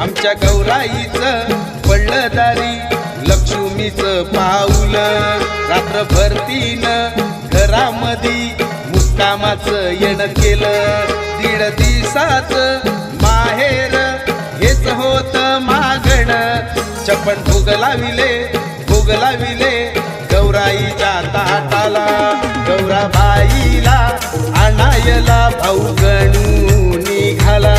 आमच्या गौराईचं पडलं दारी लक्ष्मीचं पाऊल रात्रभर तिनं घरामधी मुक्कामाचं येणं केलं 1.5 दिवसाचं माहेर हेच होत मागण छप्पन भोग लाविले गौराईच्या ताटाला गौराबाईला आणायला भाऊ गणू निघाला